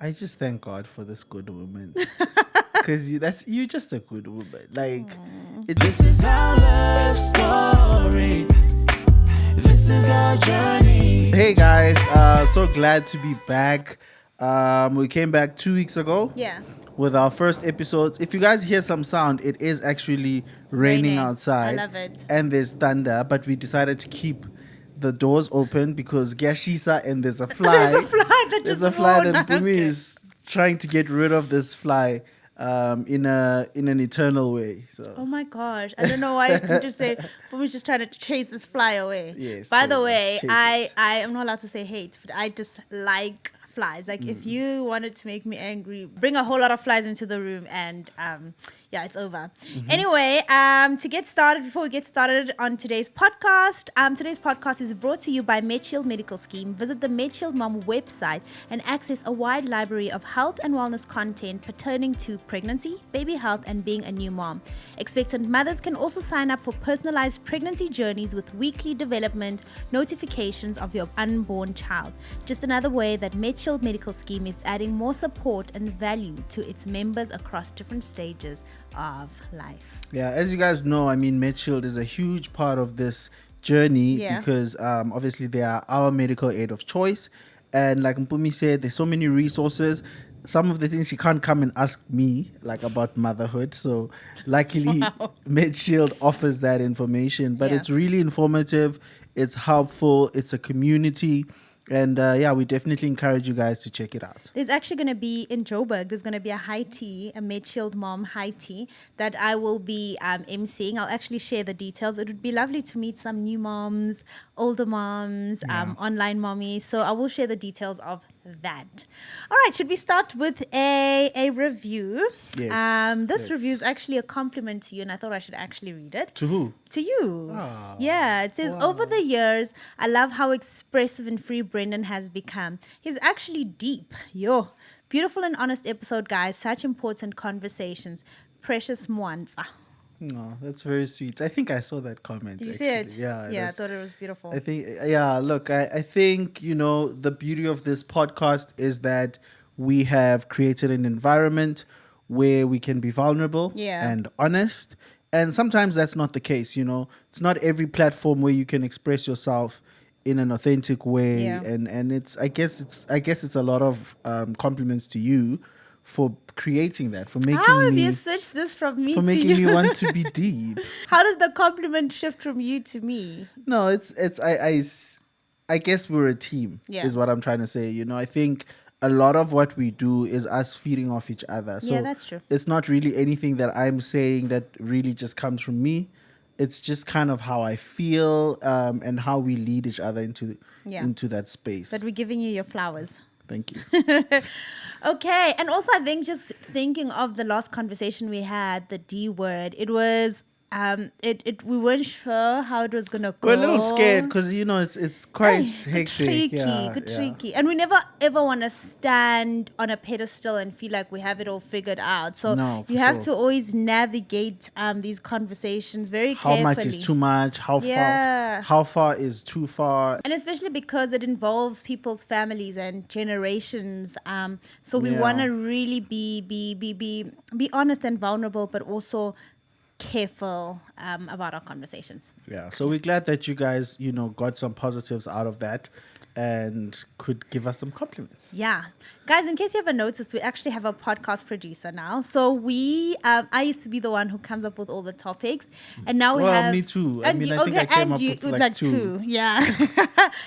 I just thank God for this good woman. Because you're just a good woman. Like, This is our love story. This is our journey. Hey guys, so glad to be back. We came back 2 weeks ago. Yeah. With our first episodes. If you guys hear some sound, it is actually raining outside. I love it. And there's thunder, but we decided to keep the doors open because Gyashisa and there's a fly. There's a fly that There's just a fly that rolled. Bumi is trying to get rid of this fly in an eternal way. So Oh my gosh. I don't know why you just say, but we're just trying to chase this fly away. Yes, By the so way, chase I it. am not allowed to say hate, but I just like flies. Like if you wanted to make me angry, bring a whole lot of flies into the room and yeah, it's over. Anyway, before we get started on today's podcast is brought to you by MedShield Medical Scheme. Visit the MedShield Mom website and access a wide library of health and wellness content pertaining to pregnancy, baby health, and being a new mom. Expectant mothers can also sign up for personalized pregnancy journeys with weekly development notifications of your unborn child. Just another way that MedShield Medical Scheme is adding more support and value to its members across different stages of life. yeah, as you guys know, I mean, MedShield is a huge part of this journey Yeah. because obviously they are our medical aid of choice. And like Mpumi said, there's so many resources. Some of the things she can't come and ask me, like about motherhood. So luckily, MedShield offers that information. But Yeah. it's really informative. It's helpful. It's a community. And yeah, we definitely encourage you guys to check it out. There's actually going to be in Joburg, there's going to be a high tea, a MedShield Mom high tea that I will be emceeing. I'll actually share the details. It would be lovely to meet some new moms, older moms, online mommies. So I will share the details of that. All right, should we start with a review? Yes, This let's. review is actually a compliment to you, and I thought I should actually read it. To who? To you. Ah, Yeah, it says, wow. over the years, I love how expressive and free Brendan has become. He's actually deep. Yo. Beautiful and honest episode, guys. Such important conversations. Precious Mwanza. No, that's very sweet. I think I saw that comment. Did you actually. see it? Yeah. Yeah, I thought it was beautiful. I think, yeah, look, I think, the beauty of this podcast is that we have created an environment where we can be vulnerable Yeah. and honest. And sometimes that's not the case, It's not every platform where you can express yourself in an authentic way. Yeah. And I guess it's a lot of compliments to you for creating that, for making How have me you switched this from me for to making you? me want to be deep. How did the compliment shift from you to me? No, I guess we're a team. Yeah. Is what I'm trying to say. I think a lot of what we do is us feeding off each other. So Yeah, that's true. It's not really anything that I'm saying that really just comes from me. It's just kind of how I feel and how we lead each other into that space. But we're giving you your flowers. Thank you. Okay, and also I think just thinking of the last conversation we had, the D word, it was we weren't sure how it was gonna go. We're a little scared because it's quite hectic. Tricky, yeah. tricky. And we never ever want to stand on a pedestal and feel like we have it all figured out. So No, for you have sure. to always navigate these conversations very How carefully. much is too much? Yeah. How far is too far? And especially because it involves people's families and generations. So we Yeah. want to really be honest and vulnerable, but also careful about our conversations. Yeah, so we're glad that you guys, got some positives out of that and could give us some compliments. Yeah. Guys, in case you haven't noticed, we actually have a podcast producer now. So I used to be the one who comes up with all the topics. And now we Well, have... me too. I And mean, you- I think I came up you- with like two. Yeah.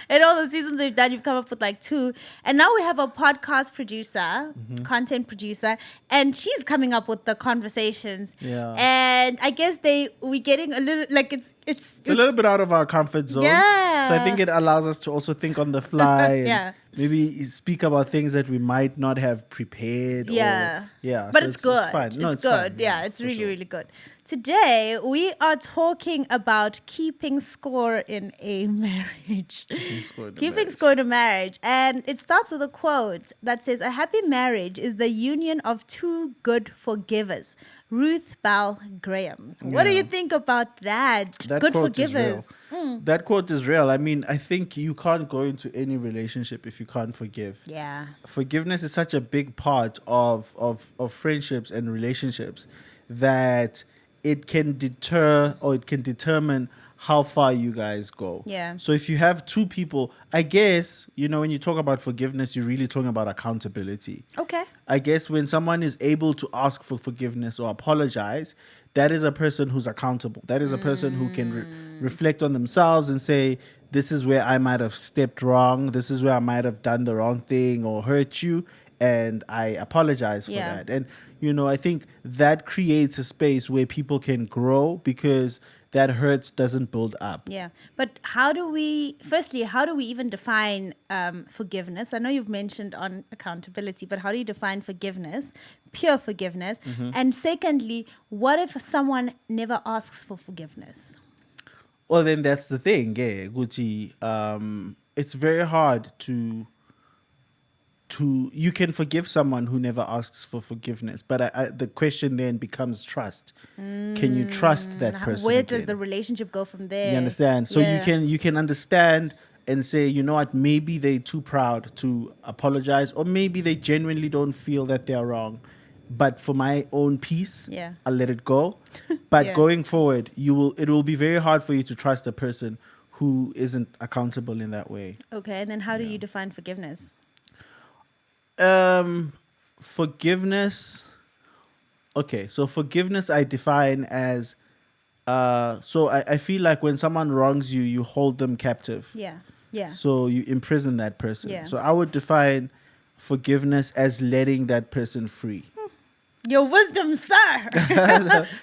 In all the seasons we've done, you've come up with like 2. And now we have a podcast producer, Mm-hmm. content producer, and she's coming up with the conversations. Yeah. And I guess we're getting a little, like it's It's a little bit out of our comfort zone. Yeah. So I think it allows us to also think on the fly and Yeah. maybe speak about things that we might not have prepared. Yeah. Yeah. But so it's good. It's fun. No, it's good. fun. Yeah, it's for really, sure. really good. Today, we are talking about keeping score in a marriage. Keeping score in a marriage. And it starts with a quote that says, "A happy marriage is the union of two good forgivers." Ruth Bell Graham. What do Yeah. you think about that? That Good quote is forgivers. that quote is real. I mean, I think you can't go into any relationship if you can't forgive. Yeah. Forgiveness is such a big part of friendships and relationships that it can deter or it can determine how far you guys go. Yeah. So if you have two people, I guess, when you talk about forgiveness, you're really talking about accountability. Okay. I guess when someone is able to ask for forgiveness or apologize, that is a person who's accountable. That is a person who can reflect on themselves and say, this is where I might have stepped wrong. This is where I might have done the wrong thing or hurt you. And I apologize for Yeah. that. And, I think that creates a space where people can grow because that hurts doesn't build up. Yeah. But how do we even define forgiveness? I know you've mentioned on accountability, but how do you define forgiveness, pure forgiveness? And secondly, what if someone never asks for forgiveness? Well, then that's the thing, yeah, Gucci. It's very hard to you can forgive someone who never asks for forgiveness, but the question then becomes trust. Can you trust that person? Where does again? the relationship go from there? You understand? So Yeah. you can understand and say, you know what, maybe they're too proud to apologize, or maybe they genuinely don't feel that they're wrong. But for my own peace, Yeah. I'll let it go. But Yeah. going forward, it will be very hard for you to trust a person who isn't accountable in that way. Okay, and then how do you define forgiveness? Forgiveness. Okay, so forgiveness I define as so I feel like when someone wrongs you, you hold them captive. Yeah. Yeah. So you imprison that person. Yeah. So I would define forgiveness as letting that person free. Your wisdom, sir.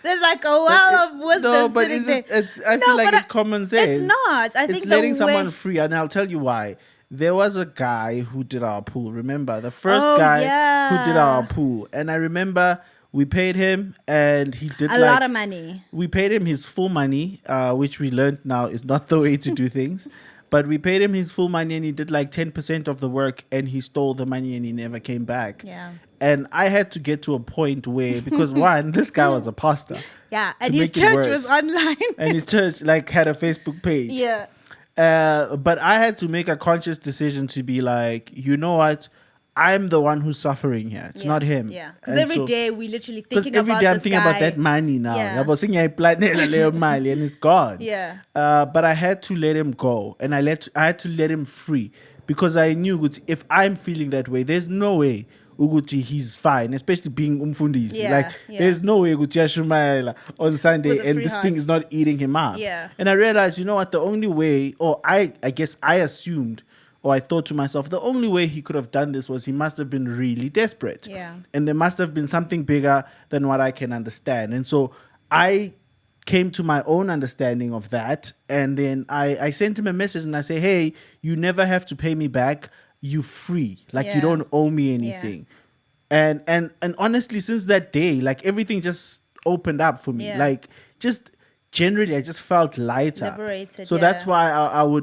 There's like a well of wisdom. No, but sitting isn't there. I No, feel like but it's common sense. It's not. I think it's the letting way- someone free, and I'll tell you why. There was a guy who did our pool. Remember the first Oh, guy yeah. who did our pool, and I remember we paid him, and he did a lot of money. We paid him his full money, which we learned now is not the way to do things. But we paid him his full money, and he did like 10% of the work, and he stole the money, and he never came back. Yeah. And I had to get to a point where, because one, this guy was a pastor. Yeah, to and his make it church worse. was online. And his church had a Facebook page. Yeah. But I had to make a conscious decision to be like, you know what? I'm the one who's suffering here. It's not him. Yeah. Because And every so- day we literally because thinking every about day I'm this thinking guy. about that money now. Yeah. I was thinking I planned a little money and it's gone. Yeah. But I had to let him go, and I had to let him free, because I knew ukuthi if I'm feeling that way, there's no way ukuthi he's fine, especially being umfundisi. Yeah, Like yeah. there's no way ukuthi yashumayela on Sunday With a and free this heart. thing is not eating him up. Yeah. And I realized, you know what, the only way, or I guess I assumed, or I thought to myself, the only way he could have done this was he must have been really desperate. Yeah. And there must have been something bigger than what I can understand. And so I came to my own understanding of that. And then I sent him a message and I say, hey, you never have to pay me back. You free. Like Yeah. you don't owe me anything. And honestly, since that day, like everything just opened up for me. Yeah. Like just generally, I just felt lighter. Liberated, So that's yeah. why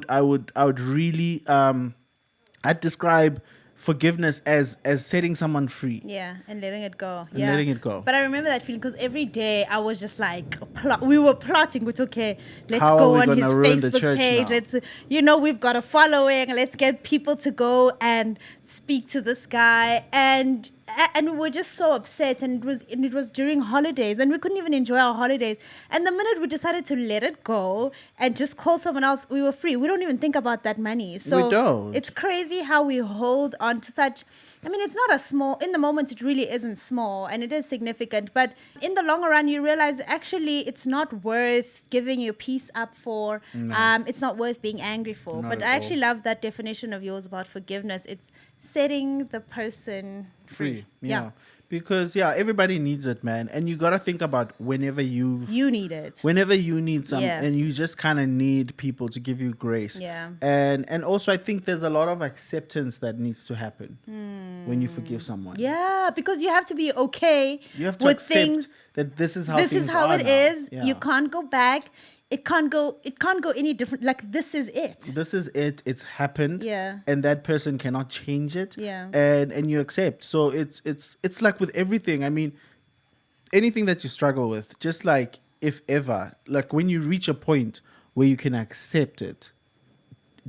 I would really I'd describe forgiveness as setting someone free. Yeah, and letting it go. And Yeah, letting it go. But I remember that feeling because every day I was just like, we were plotting with, okay, let's How are go we on his gonna ruin the Facebook church page. now? Let's, we've got a following. Let's get people to go and speak to this guy. And we were just so upset, and it was during holidays, and we couldn't even enjoy our holidays. And the minute we decided to let it go and just call someone else, we were free. We don't even think about that money. So We don't. it's crazy how we hold on to such. I mean, it's not a small. In the moment, it really isn't small, and it is significant. But in the long run, you realize actually it's not worth giving your peace up for. It's not worth being angry for. Not But at I actually all. love that definition of yours about forgiveness. It's setting the person Free. Yeah. Because everybody needs it, man. And you gotta think about whenever you need it. whenever you need some, Yeah. and you just kind of need people to give you grace. Yeah. And also I think there's a lot of acceptance that needs to happen when you forgive someone. Yeah, because you have to be okay You have to with accept things. that this is how This things is how are it now. is. Yeah. You can't go back. It can't go any different. Like, this is it. This is it. It's happened. Yeah. And that person cannot change it. Yeah. And you accept. So it's like with everything. I mean, anything that you struggle with, just like if ever, like when you reach a point where you can accept it,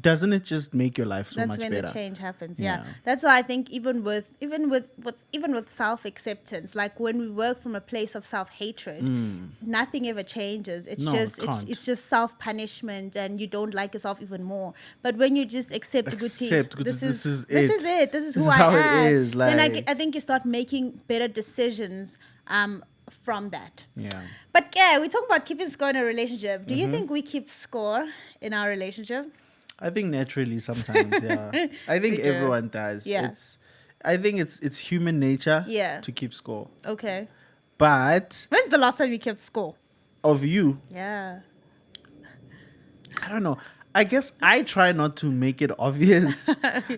doesn't it just make your life so That's much when better? the change happens. Yeah. Yeah. That's why I think even with self acceptance, like when we work from a place of self hatred, nothing ever changes. It's No, it just can't. it's just self punishment, and you don't like yourself even more. But when you just accept Accept, Guti, this is this it. is it. This is This who is I how it am. is, Then like- I think you start making better decisions from that. Yeah. But yeah, we talk about keeping score in a relationship. Do Mm-hmm. you think we keep score in our relationship? I think naturally sometimes, yeah. I think We do. everyone does. Yeah. I think it's human nature Yeah. to keep score. Okay. But When's the last time you kept score? of you, Yeah. I don't know. I guess I try not to make it obvious.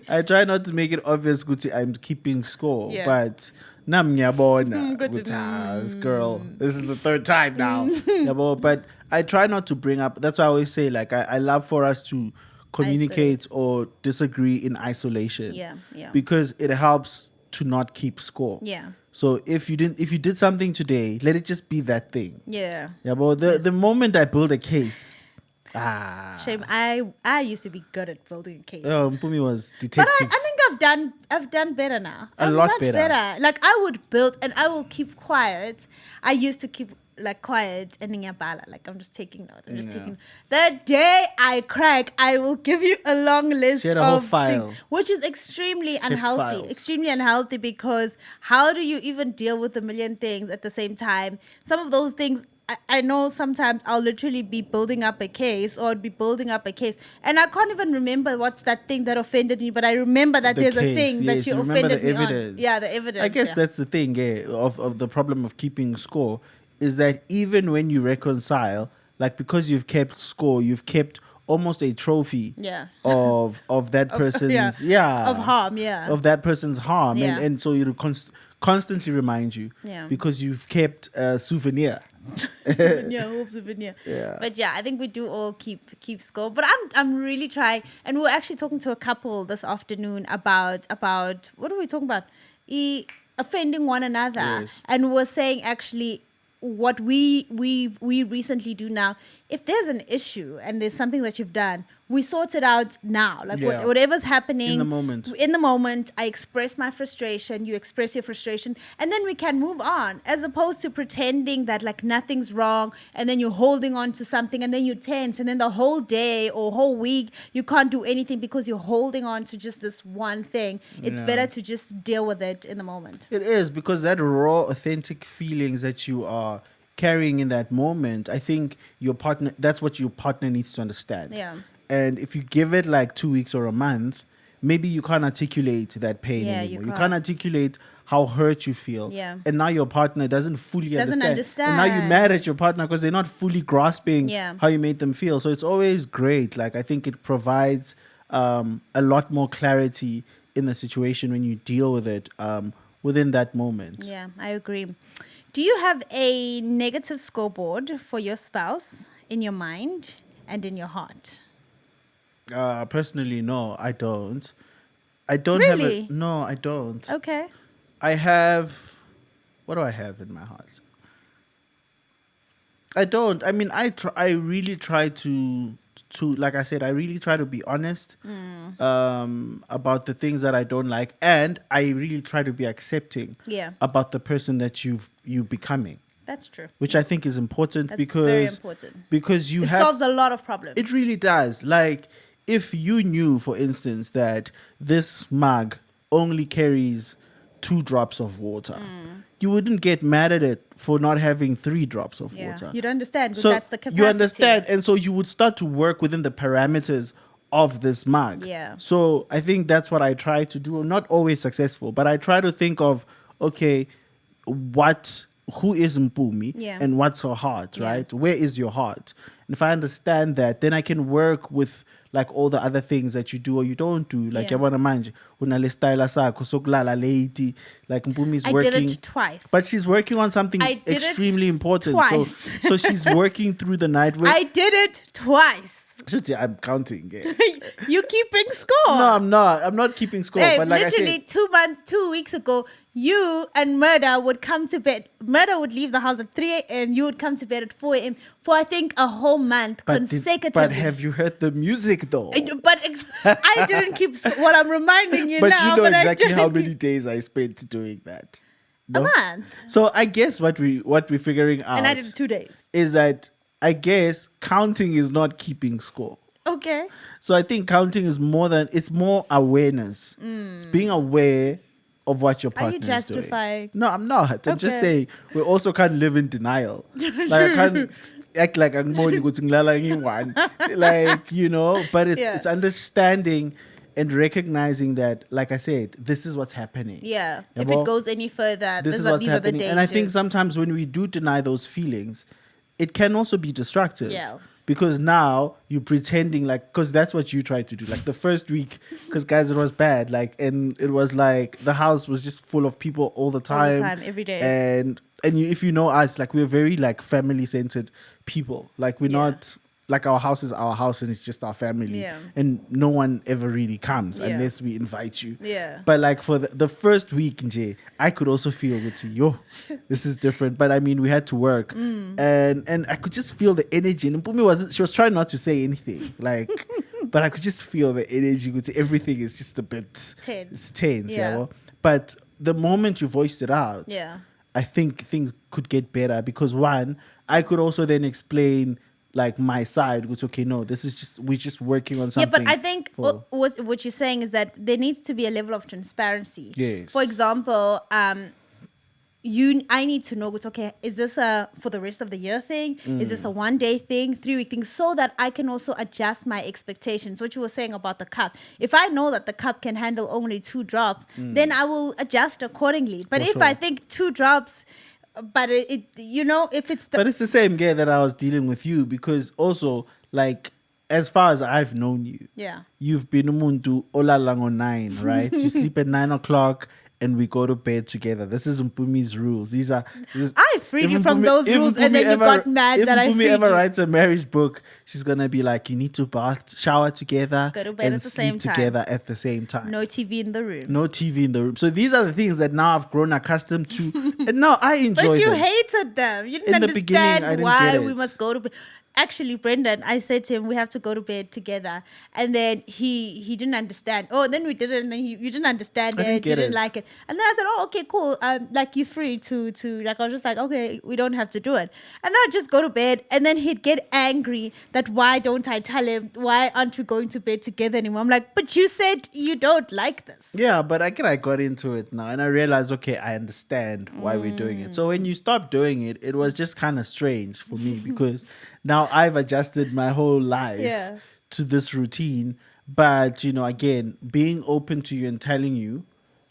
I try not to make it obvious Guti, I'm keeping score. Yeah. But nam nyabona Guti, this girl. This is the third time now. Yabo, but I try not to bring up, that's why I always say, like, I love for us to communicate or disagree in isolation. Yeah, yeah. Because it helps to not keep score. Yeah. So if you did something today, let it just be that thing. Yeah. Yeah, but the moment I build a case, Shame. I used to be good at building cases. Mpumi was But detective. I think I've done better now. A I'm lot much better. Like I would build and I will keep quiet. I used to keep like quiet and nyabala. Like I'm just taking notes. I'm just Yeah. taking. The day I crack, I will give you a long list She had a whole of file. things, which is extremely unhealthy. files. Extremely unhealthy because how do you even deal with a million things at the same time? Some of those things. I know sometimes I'll literally be building up a case or be building up a case and I can't even remember what's that thing that offended me, but I remember that The there's a case, thing yes, that you remember offended the me evidence. on. Yeah, the evidence. I guess yeah. that's the thing, of the problem of keeping score is that even when you reconcile, like because you've kept score, you've kept almost a trophy Yeah. of that person's of harm, yeah. of that person's harm, Yeah. and so it'll constantly remind you Yeah. because you've kept a souvenir. Souvenir, whole souvenir. Yeah. But yeah, I think we do all keep score. But I'm really trying, and we're actually talking to a couple this afternoon about what are we talking about? Offending one another, Yes. and we're saying actually what we recently do now. If there's an issue and there's something that you've done, we sort it out now. Like Yeah. whatever's happening In the moment. In the moment, I express my frustration. You express your frustration, and then we can move on. As opposed to pretending that like nothing's wrong, and then you're holding on to something, and then you're tense, and then the whole day or whole week you can't do anything because you're holding on to just this one thing. It's Yeah. better to just deal with it in the moment. It is because that raw, authentic feelings that you are carrying in that moment, I think your partner, that's what your partner needs to understand. Yeah. And if you give it like 2 weeks or a month, maybe you can't articulate that pain Yeah, anymore. you You can't. can't articulate how hurt you feel. Yeah. And now your partner doesn't fully Doesn't understand. And now you're understand. mad at your partner because they're not fully grasping Yeah. how you made them feel. So it's always great. Like I think it provides a lot more clarity in the situation when you deal with it within that moment. Yeah, I agree. Do you have a negative scoreboard for your spouse in your mind and in your heart? Personally, no, I don't. I don't Really? have a no, I don't. Okay. I have, what do I have in my heart? I don't. I mean, I really try to like I said, I really try to be honest about the things that I don't like, and I really try to be accepting Yeah. about the person that you becoming, That's true. which I think is important That's because very important. because you It have solves a lot of problems. it really does. Like, if you knew, for instance, that this mug only carries 2 drops of water, you wouldn't get mad at it for not having 3 drops of Yeah. water. You'd understand because So that's the capacity. you understand, and so you would start to work within the parameters of this mug. Yeah. So I think that's what I try to do. Not always successful, but I try to think of, okay, who is Mpumi Yeah. and what's her heart, Yeah. right? Where is your heart? And if I understand that, then I can work with like all the other things that you do or you don't do. Like Yeah. yabona manje unale style sakho sokulala late. Like Mpumi is I working. did it twice. But she's working on something I did it extremely important. twice. So she's working through the night. I did it twice. Should say I'm counting. Yeah. You keeping score? No, I'm not. I'm not keeping score. Hey, but like literally I said, 2 weeks ago, you and Murder would come to bed. Murder would leave the house at 3 a.m. You would come to bed at 4 a.m. for I think a whole month consecutively. but have you heard the music though? I didn't keep what I'm reminding you But now. you know but I exactly how didn't many days I spent doing that. A month. So I guess what we're figuring out And I did 2 days. is that I guess counting is not keeping score. Okay. So I think counting is it's more awareness. It's being aware of what your Are you partner is doing. justifying? No, I'm not. I'm just Okay. saying we also can't live in denial. Like I can't act like I'm more one. Like, you know, but Yeah. it's understanding and recognizing that, like I said, this is what's happening. Yeah. If Yabo? it goes any further, This is these what's are the happening. dangers. And I think sometimes when we do deny those feelings, it can also be destructive. Yeah. Because now you're pretending because that's what you tried to do. Like the first week, because guys, it was bad. Like, and it was like the house was just full of people all the time. every day. And if you know us, like we're very like family centered people. Like we're Yeah. not like our house is our house and it's just our family. Yeah. And no one ever really comes Yeah. unless we invite you. Yeah. But like for the first week, Nje, I could also feel yo, this is different. But I mean, we had to work, and I could just feel the energy. And Mpumi she was trying not to say anything, like, but I could just feel the energy. Everything is just a bit Tense. It's tense, Yeah. yeah. But the moment you voiced it out, Yeah. I think things could get better because one, I could also then explain like my side, which okay, no, we're just working on something. Yeah, but I think what you're saying is that there needs to be a level of transparency. Yes. For example, I need to know, okay, is this a for the rest of the year thing? Is this a 1 day thing, 3 week thing? So that I can also adjust my expectations. What you were saying about the cup. If I know that the cup can handle only 2 drops, then I will adjust accordingly. But For if sure. I think 2 drops, but it you know, if it's the But it's the same guy that I was dealing with you because also like as far as I've known you, yeah. you've been umuntu olalango 9, right? You sleep at 9 o'clock and we go to bed together. This is Mpumi's rules. I freed you from those rules and then you got mad that I If Mpumi freed ever you. writes a marriage book, she's gonna be like, you need to shower together, Go to bed and at the sleep same time. together at the same time. No TV in the room. No TV in the room. So these are the things that now I've grown accustomed to, and now I enjoy But you them. hated them. You didn't In the beginning, I understand didn't why get we it. must go to bed. Actually, Brendan, I said to him, we have to go to bed together. And then he didn't understand. Oh, then we did it, and then you didn't understand I didn't it. get You didn't it. like it. And then I said, oh, okay, cool. Like, you're free to like, I was just like, okay, we don't have to do it. And then I'd just go to bed. And then he'd get angry that why don't I tell him, why aren't we going to bed together anymore? I'm like, but you said you don't like this. Yeah, but I got into it now and I realized, okay, I understand why we're doing it. So when you stop doing it, it was just kind of strange for me because now I've adjusted my whole life Yeah. to this routine. But, you know, again, being open to you and telling you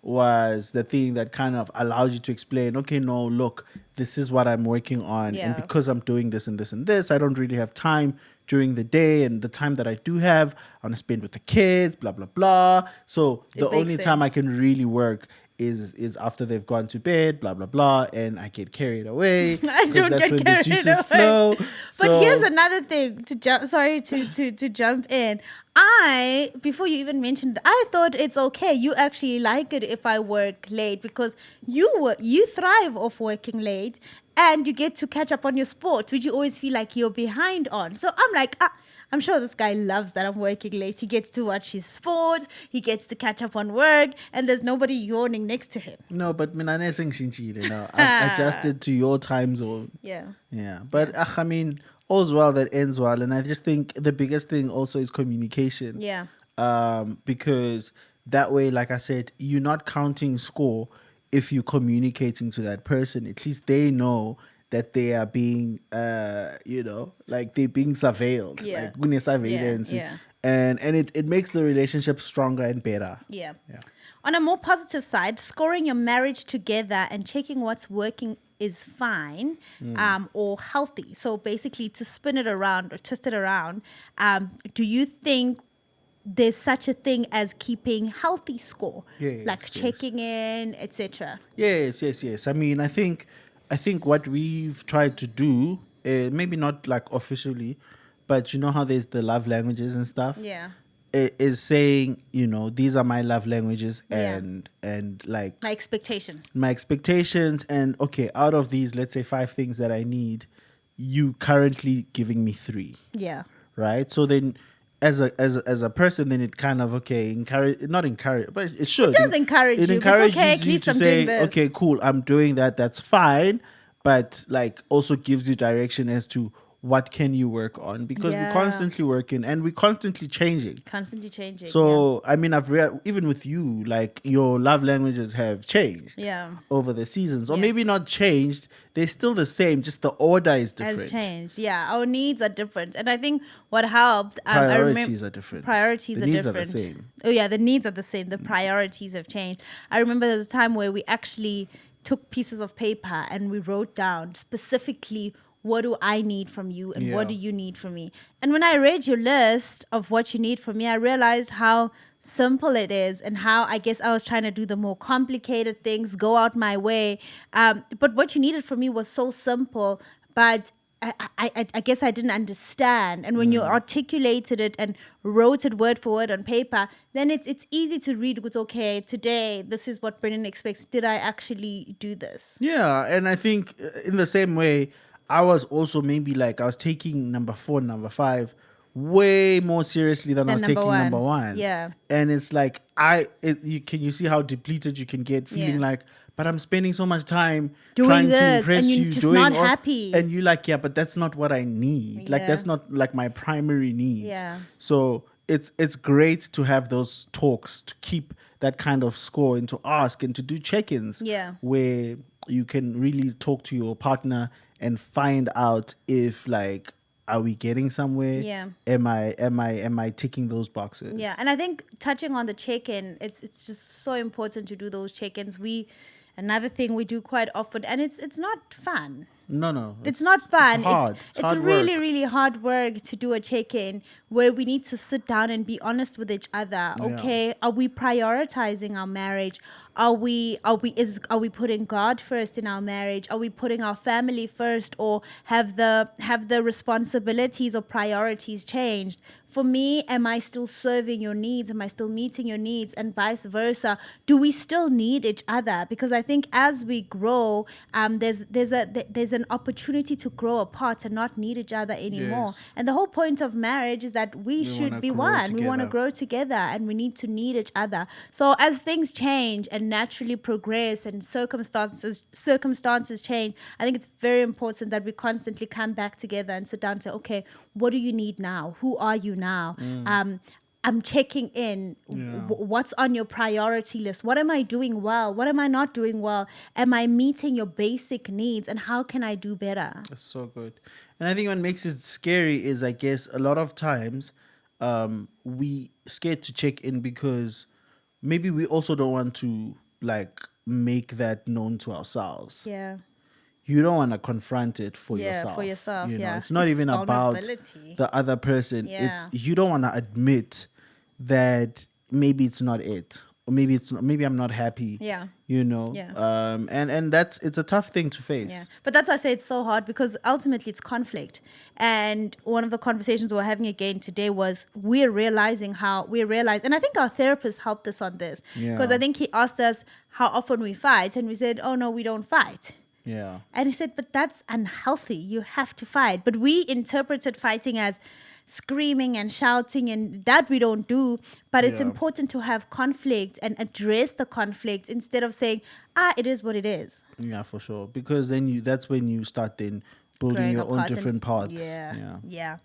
was the thing that kind of allowed you to explain, okay, no, look, this is what I'm working on. Yeah. And because I'm doing this and this and this, I don't really have time during the day, and the time that I do have, I want to spend with the kids, blah, blah, blah. So the makes only time sense. I can really work is after they've gone to bed, blah, blah, blah, and I get carried away. I 'cause don't that's get when the carried juices away. flow. But So- here's another thing to jump. Sorry to jump in. Before you even mentioned, I thought it's okay. You actually like it if I work late because you thrive off working late, and you get to catch up on your sport, which you always feel like you're behind on. So I'm like, I'm sure this guy loves that I'm working late. He gets to watch his sport, he gets to catch up on work, and there's nobody yawning next to him. No, but mina nesengishintshile now. I've adjusted to your time zone. Yeah. Yeah, but I mean, all's well that ends well, and I just think the biggest thing also is communication. Yeah. Because that way, like I said, you're not counting score if you're communicating to that person. At least they know that they are being, like they're being surveilled. Yeah. Like kune surveillance. Yeah. And it makes the relationship stronger and better. Yeah. Yeah. On a more positive side, scoring your marriage together and checking what's working is fine or healthy. So basically, to spin it around or twist it around, do you think there's such a thing as keeping healthy score? Yes, like yes. checking in, etc. Yes. I mean, I think what we've tried to do, maybe not like officially, but you know how there's the love languages and stuff. Yeah. It is saying, these are my love languages, Yeah. and like My expectations. my expectations, and okay, out of these, let's say 5 things that I need, you currently giving me 3, Yeah. right? So then as a person, then it kind of not encourage, but it should. It does encourage you. It It's encourages okay, at you least to I'm say, doing this. okay, cool, I'm doing that. That's fine, but like also gives you direction as to what can you work on, because Yeah. we're constantly working and we're constantly changing. Constantly changing. So I mean, I've read even with you, like your love languages have changed Yeah. over the seasons, or Yeah. maybe not changed. They're still the same, just the order is different. Has changed. Yeah, our needs are different, and I think what helped. I remember Priorities are different. Priorities The are needs are the different. same. Oh yeah, the needs are the same. The priorities have changed. I remember there was a time where we actually took pieces of paper and we wrote down specifically, what do I need from you and what do Yeah. you need from me? And when I read your list of what you need from me, I realized how simple it is, and how I guess I was trying to do the more complicated things, go out my way. But what you needed from me was so simple, but I guess I didn't understand. And when you articulated it and wrote it word for word on paper, then it's easy to read. It's okay, today, this is what Brendan expects. Did I actually do this? Yeah, and I think in the same way, I was also maybe like I was taking number 4, number 5 way more seriously than I Than was number taking one. number 1. Yeah. And it's like you see how depleted you can get, feeling Yeah. like, but I'm spending so much time Doing trying this, to and impress you're you, just doing not all- happy. and you're like, yeah, but that's not what I need. Like Yeah. that's not like my primary needs. Yeah. So it's great to have those talks, to keep that kind of score, and to ask and to do check-ins. Yeah. Where you can really talk to your partner and find out if like, are we getting somewhere? Yeah. Am I ticking those boxes? Yeah, and I think touching on the check-in, it's just so important to do those check-ins. Another thing we do quite often, and it's not fun. No. It's not fun. It's hard. It's hard really, work. really hard work to do a check-in where we need to sit down and be honest with each other. Yeah. Okay, are we prioritizing our marriage? Are we putting God first in our marriage? Are we putting our family first, or have the responsibilities or priorities changed? For me, am I still serving your needs? Am I still meeting your needs? And vice versa. Do we still need each other? Because I think as we grow, there's an opportunity to grow apart and not need each other anymore. Yes. And the whole point of marriage is that we should wanna be grow one. We want to together. grow together, and we need to need each other. So as things change and naturally progress, and circumstances change, I think it's very important that we constantly come back together and sit down and say, okay, what do you need now? Who are you now? I'm checking in. What's on your priority list? What am I doing well? What am I not doing well? Am I meeting your basic needs? And how can I do better? That's so good. And I think what makes it scary is, I guess, a lot of times we scared to check in because maybe we also don't want to like make that known to ourselves. Yeah. You don't want to confront it for Yeah, yourself. for yourself, You know, yeah. it's not It's even about vulnerability. the other person. Yeah. It's you don't want to admit that maybe it's not it, or maybe it's not, maybe I'm not happy. Yeah. You know. Yeah. And it's a tough thing to face. Yeah, but that's why I say it's so hard, because ultimately it's conflict. And one of the conversations we're having again today was and I think our therapist helped us on this, because Yeah. I think he asked us how often we fight, and we said, oh no, we don't fight. Yeah. And he said, but that's unhealthy. You have to fight. But we interpreted fighting as screaming and shouting, and that we don't do. But it's Yeah. important to have conflict and address the conflict instead of saying, it is what it is. Yeah, for sure. Because then that's when you start then building Growing your own apart and- different paths. Yeah.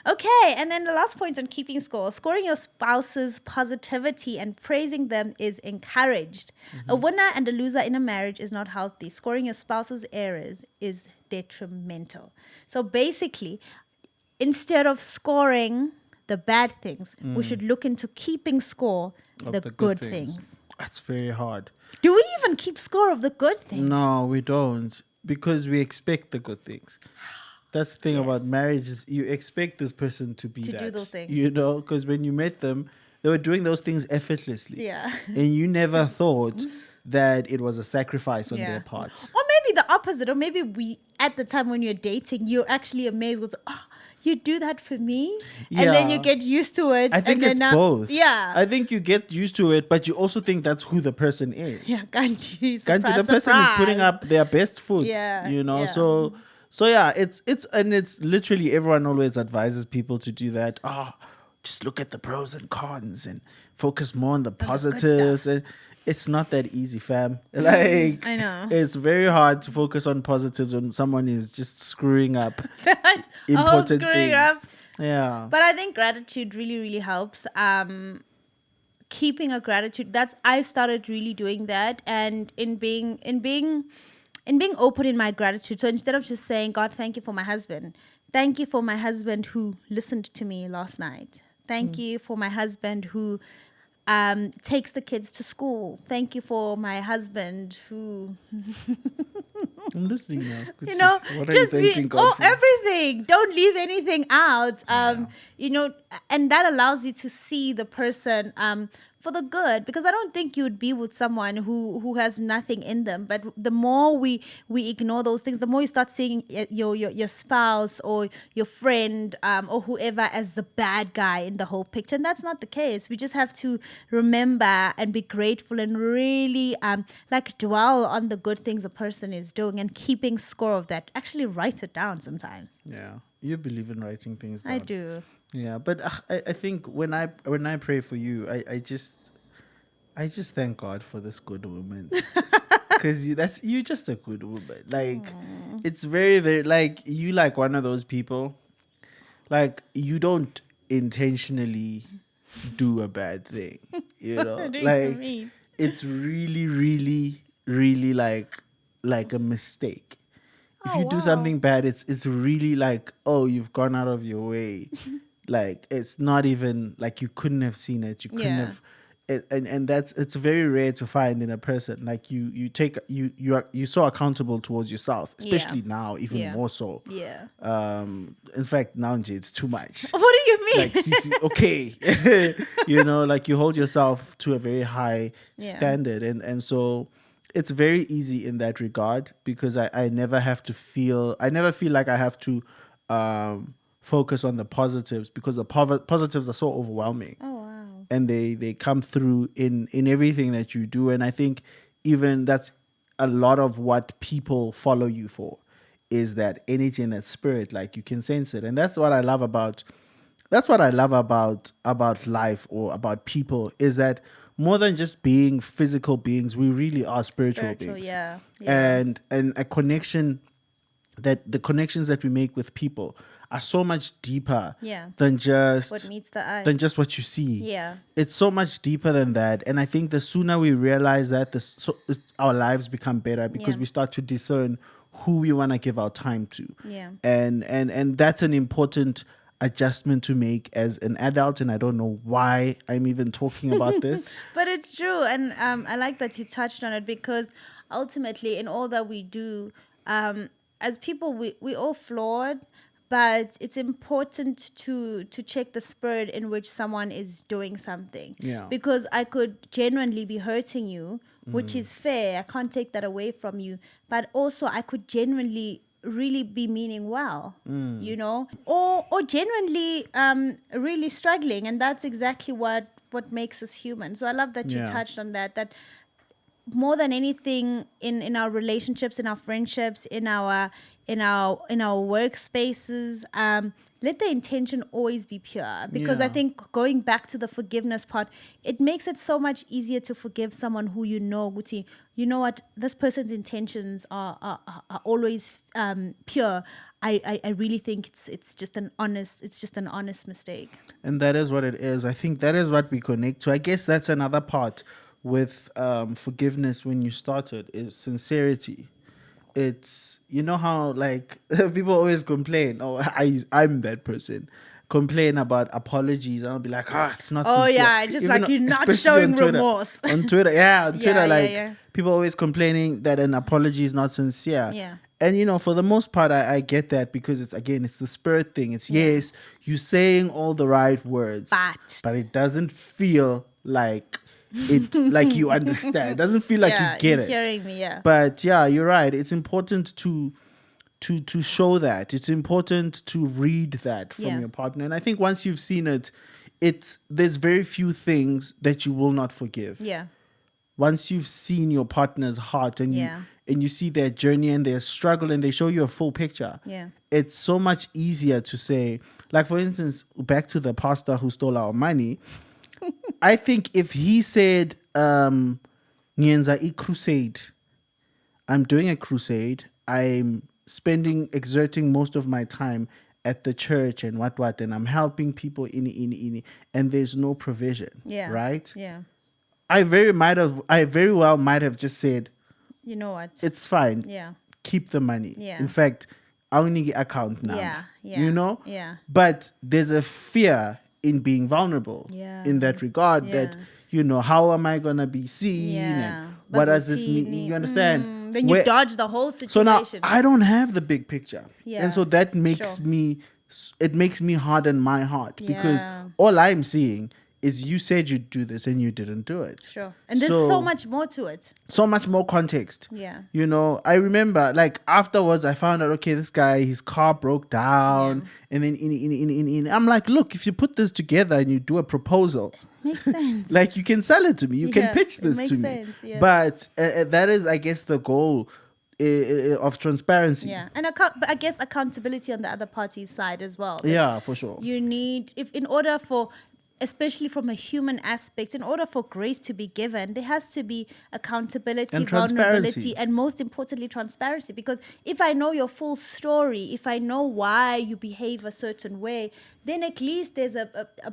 Okay, and then the last point on keeping score. Scoring your spouse's positivity and praising them is encouraged. A winner and a loser in a marriage is not healthy. Scoring your spouse's errors is detrimental. So basically, instead of scoring the bad things, we should look into keeping score Of the good things. That's very hard. Do we even keep score of the good things? No, we don't. Because we expect the good things. That's the thing about marriage, is you expect this person to be To do that. those things. You know, because when you met them, they were doing those things effortlessly. Yeah. And you never thought that it was a sacrifice on Yeah. their part. Or maybe the opposite, or maybe at the time when you're dating, you're actually amazed with, you do that for me, and then you Yeah. get used to it. I think and then it's now, both. Yeah. I think you get used to it, but you also think that's who the person is. Yeah, can't you? Can't you? The Surprise, person is putting surprise. up their best foot. Yeah, You know, yeah. so yeah, it's literally everyone always advises people to do that. Just look at the pros and cons and focus more on the good positives. And it's not that easy, fam. Like I know. it's very hard to focus on positives when someone is just screwing up All important screwing things. up. Yeah. But I think gratitude really, really helps. Keeping a gratitude, that's I've started really doing that, and in being open in my gratitude. So instead of just saying, God, thank you for my husband. Thank you for my husband who listened to me last night. Thank you for my husband who takes the kids to school. Thank you for my husband who, I'm listening now. Good you to- know, what are you just thanking God for? everything. Don't leave anything out. You know, and that allows you to see the person for the good, because I don't think you would be with someone who has nothing in them. But the more we ignore those things, the more you start seeing your spouse or your friend or whoever as the bad guy in the whole picture, and that's not the case. We just have to remember and be grateful and really like dwell on the good things a person is doing and keeping score of that. Actually write it down sometimes. Yeah. You believe in writing things down. I do. Yeah, but I think when I pray for you, I just thank God for this good woman, because you're just a good woman. Like it's very, very, like you like one of those people, like you don't intentionally do a bad thing, you know, What do you like mean? it's really, really, really like a mistake. If Oh, you do wow. something bad, it's really like, oh, you've gone out of your way. Like it's not even like you couldn't have seen it. You couldn't Yeah. have, and that's, it's very rare to find in a person. Like you are so accountable towards yourself, especially now, even Yeah. more so. Yeah. In fact, now Nje, it's too much. What do you It's mean? like Sisi, okay, you know, like you hold yourself to a very high Yeah. standard, and so it's very easy in that regard, because I never feel like I have to focus on the positives, because the positives are so overwhelming. Oh wow. And they come through in everything that you do. And I think even that's a lot of what people follow you for, is that energy and that spirit. Like you can sense it. And that's what I love about life, or about people, is that more than just being physical beings, we really are spiritual beings. Yeah. Yeah. And a connection, that the connections that we make with people are so much deeper Yeah. than just What meets the eye. what you see. Yeah. It's so much deeper than that. And I think the sooner we realize that, our lives become better, because Yeah. we start to discern who we want to give our time to. Yeah. And that's an important adjustment to make as an adult. And I don't know why I'm even talking about this. But it's true, and I like that you touched on it, because ultimately, in all that we do, as people, we all flawed, but it's important to check the spirit in which someone is doing something. Yeah. Because I could genuinely be hurting you, which is fair. I can't take that away from you, but also I could genuinely really be meaning well, you know, or genuinely really struggling, and that's exactly what makes us human. So I love that you Yeah. touched on that more than anything, in our relationships, in our friendships, in our workspaces, let the intention always be pure, because I Yeah. think going back to the forgiveness part, it makes it so much easier to forgive someone who you know, Guti, you know what, this person's intentions are always pure. I really think it's just an honest mistake. And that is what it is. I think that is what we connect to. I guess that's another part with forgiveness when you started, is sincerity. It's, you know how like people always complain, oh, I'm that person, complain about apologies, and I'll be like, it's not Oh, sincere. yeah, just like you're not especially showing on Twitter. remorse. On Twitter, yeah, on Twitter, Yeah, like yeah. people always complaining that an apology is not sincere. Yeah. And you know, for the most part, I get that, because it's the spirit thing. It's yes, you're saying all the right words, But it doesn't feel like it, like you understand. It doesn't feel like yeah, you get you're it. hearing me, yeah. But yeah, you're right. It's important to to show that. It's important to read that from Yeah. your partner. And I think once you've seen it, there's very few things that you will not forgive. Yeah. Once you've seen your partner's heart and Yeah. you see their journey and their struggle and they show you a full picture, Yeah. it's so much easier to say, like for instance, back to the pastor who stole our money. I think if he said, Nyenza I crusade, I'm doing a crusade, I'm exerting most of my time at the church and what, and I'm helping people in, and there's no provision. Yeah. Right? Yeah. I very well might have just said, You know what? it's fine. Yeah. Keep the money. Yeah. In fact, I'll need the account now. Yeah, yeah, You know? yeah. But there's a fear in being vulnerable Yeah. in that regard that, Yeah. how am I going to be seen? Yeah. And what does this mean? Basically, You understand? Then you Where- dodge the whole situation. So now I don't have the big picture. Yeah, And so that makes sure. it makes me harden my heart because Yeah. all I'm seeing is you said you'd do this and you didn't do it. Sure. And there's so much more to it. So much more context. Yeah. I remember like afterwards I found out, okay, this guy, his car broke down and then I'm like, look, if you put this together and you do a proposal, Makes sense. like you can sell it to me, you can Yeah, pitch it this makes to me. sense, yeah. But that is, I guess, the goal of transparency. Yeah. And but I guess accountability on the other party's side as well. Yeah, for sure. You need, in order for, especially from a human aspect, in order for grace to be given, there has to be accountability, And vulnerability, transparency. and most importantly, transparency. Because if I know your full story, if I know why you behave a certain way, then at least there's a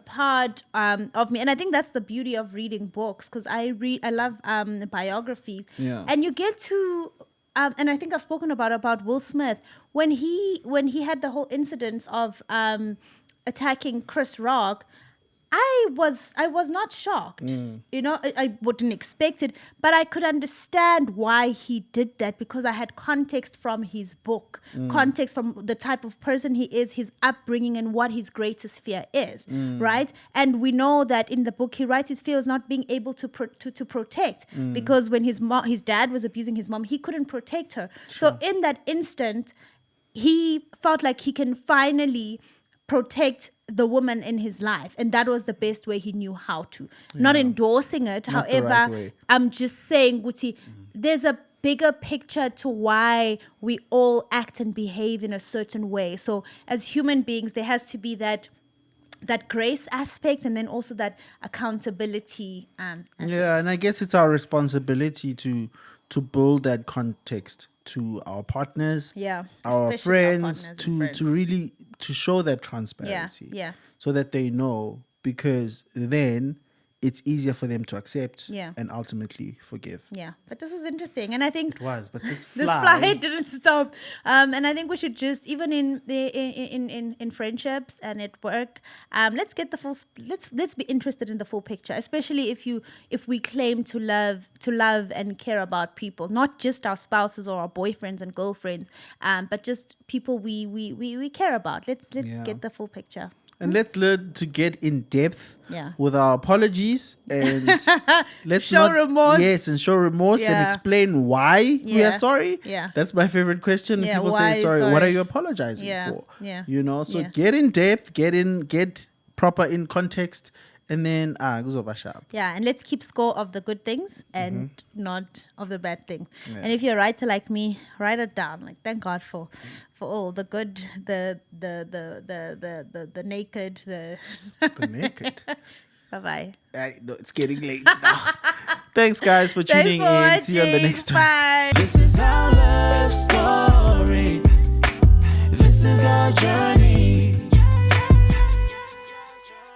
part of me. And I think that's the beauty of reading books, because I love biographies. Yeah. And you get to... and I think I've spoken about Will Smith when he had the whole incident of attacking Chris Rock. I was not shocked. I wouldn't expect it, but I could understand why he did that because I had context from his book, context from the type of person he is, his upbringing, and what his greatest fear is, right? And we know that in the book he writes his fear was not being able to protect because when his dad was abusing his mom, he couldn't protect her. So in that instant, he felt like he can finally protect the woman in his life, and that was the best way he knew how to. Not endorsing it, Not the however, right way. I'm just saying, Guti, there's a bigger picture to why we all act and behave in a certain way. So as human beings, there has to be that grace aspect, and then also that accountability aspect. Yeah, and I guess it's our responsibility to build that context to our partners, Yeah, our especially friends, partners and to friends. really to show that transparency. Yeah. So that they know, because then it's easier for them to accept Yeah. and ultimately forgive. Yeah, but this was interesting, and I think It was, but this this fly, flight didn't stop. And I think we should just, even in friendships and at work, let's get the full. Let's be interested in the full picture, especially if we claim to love and care about people, not just our spouses or our boyfriends and girlfriends, but just people we care about. Let's Yeah. get the full picture. and let's learn to get in depth Yeah. with our apologies and let's Show not, remorse. Yes, and show remorse and Yeah. explain why we Yeah. are sorry. Yeah. That's my favorite question. Yeah, People why say are you sorry. What sorry? are you apologizing Yeah, for? yeah, So yeah. get in depth, get proper in context, and then kuzoba sharp. Yeah, and let's keep score of the good things and not of the bad things. And if you're a writer like me, write it down. Like, thank God for all the good, the naked, the The naked. bye bye. No, it's getting late now. Thanks, guys, for tuning in. See you on the next one. Bye. This is our love story. This is our journey.